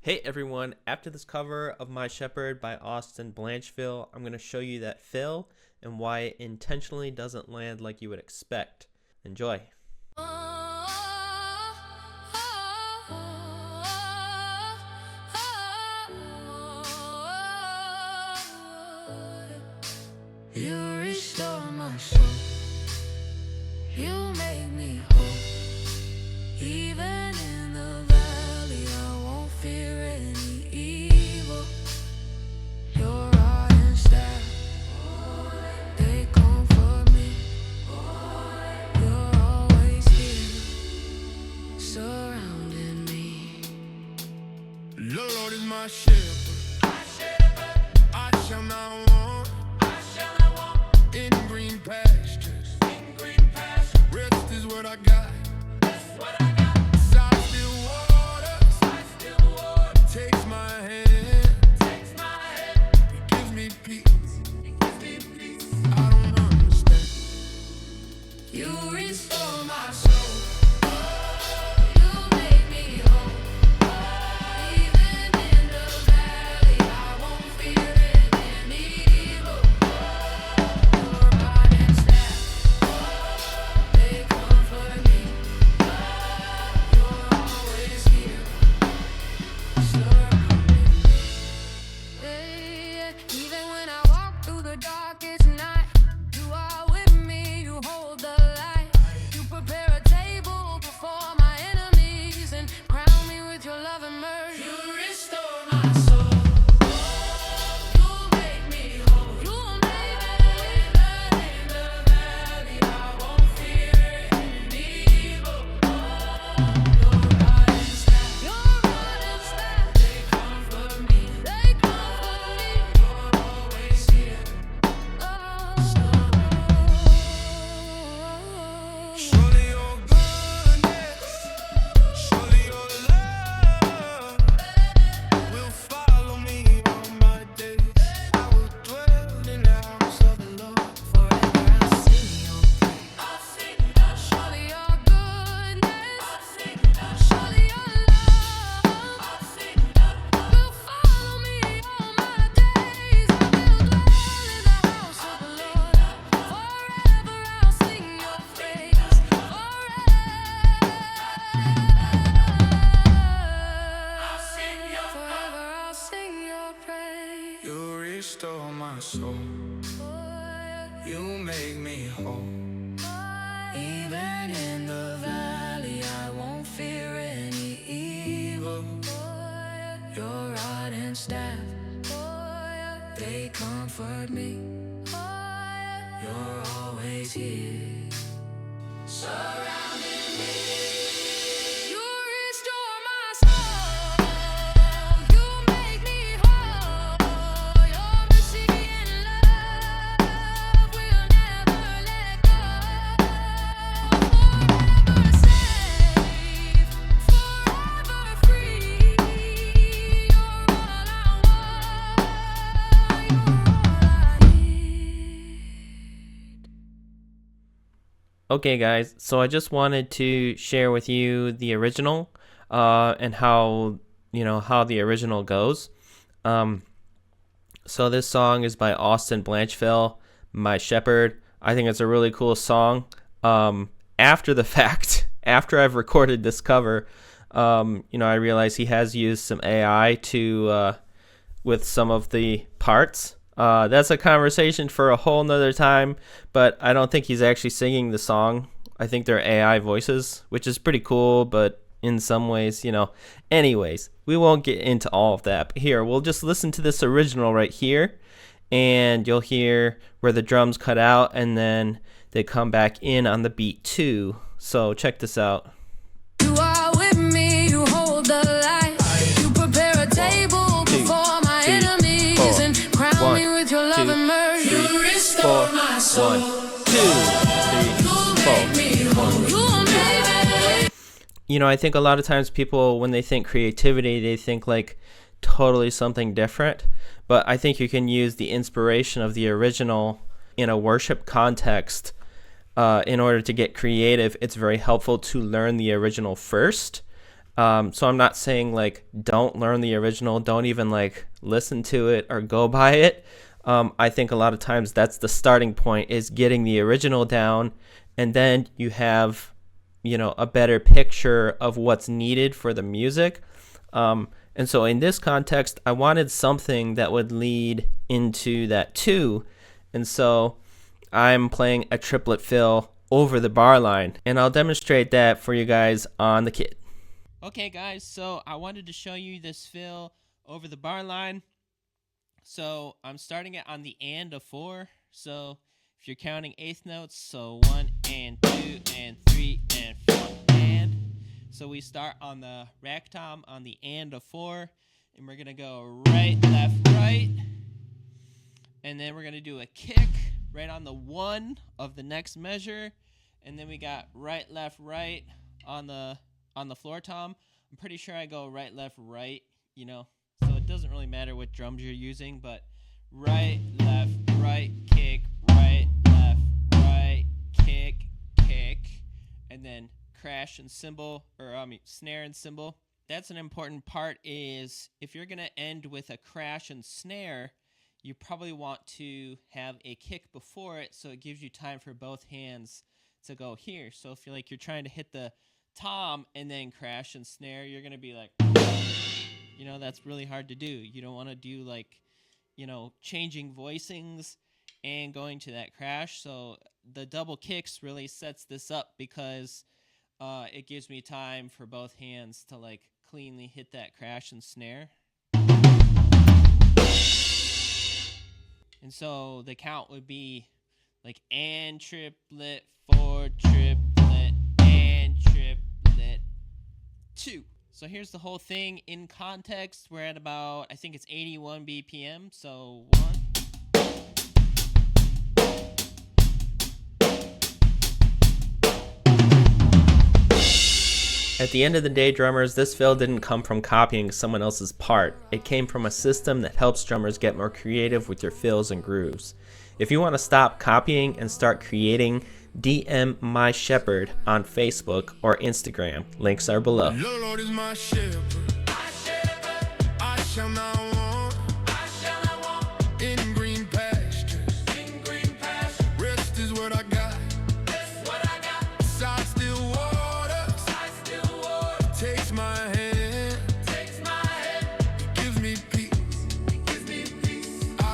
Hey everyone, after this cover of My Shepherd by Blanchfill, I'm going to show you that fill and why it intentionally doesn't land like you would expect. Enjoy. You restore my soul. You make me whole. Even in the valley, I won't fear any evil. Your rod and staff, they comfort me. You're always here, surrounding me. The Lord is my shepherd. I shall not want. In green pastures, rest is what I got. Side still waters, takes my hand, he gives me peace. I don't understand. You restore my soul. You make me whole. Even in the valley, I won't fear any evil. Restore my soul. You make me whole. Even in the valley, I won't fear any evil. Your rod and staff, they comfort me. You're always here, surrounding me. You restore my soul. You make me whole. Okay guys, so I just wanted to share with you the original and how the original goes. So this song is by Blanchfill, My Shepherd. I think it's a really cool song. After the fact, after I've recorded this cover, I realize he has used some AI to with some of the parts. That's a conversation for a whole nother time, but I don't think he's actually singing the song. I think they're AI voices, which is pretty cool, but in some ways, anyways, we won't get into all of that. But here, we'll just listen to this original right here, and you'll hear where the drums cut out, and then they come back in on the beat too. So check this out. You are with me, you hold the light. You prepare a table before my enemies and crown me with your love and mercy. You restore my soul. 1, 2, 3, 4. I think a lot of times people, when they think creativity, they think like totally something different. But I think you can use the inspiration of the original in a worship context in order to get creative. It's very helpful to learn the original first So I'm not saying like don't learn the original, don't even like listen to it or go by it. I think a lot of times that's the starting point, is getting the original down, and then you have, a better picture of what's needed for the music. And so in this context, I wanted something that would lead into that too. And so I'm playing a triplet fill over the bar line, and I'll demonstrate that for you guys on the kit. Okay guys, so I wanted to show you this fill over the bar line. So I'm starting it on the and of 4. So if you're counting eighth notes, so 1 and 2 and 3 and 4 and. So we start on the rack tom on the and of 4, and we're gonna go right, left, right, and then we're gonna do a kick right on the 1 of the next measure, and then we got right, left, right on the floor tom. I'm pretty sure I go right, left, right, so it doesn't really matter what drums you're using, but right, left, right, kick, right, left, right, kick, kick, and then crash and cymbal, snare and cymbal. That's an important part, is if you're going to end with a crash and snare, you probably want to have a kick before it, so it gives you time for both hands to go here. So if you're trying to hit the tom and then crash and snare, you're going to be like, that's really hard to do. You don't want to do changing voicings and going to that crash. So the double kicks really sets this up, because it gives me time for both hands to cleanly hit that crash and snare. And so the count would be and triplet, 4 triplet, and triplet, 2. So here's the whole thing in context. We're at about, I think it's 81 BPM. So 1. At the end of the day, drummers, this fill didn't come from copying someone else's part. It came from a system that helps drummers get more creative with your fills and grooves. If you want to stop copying and start creating, DM my shepherd on Facebook or Instagram. Links are below. Lord is my shepherd. I shall not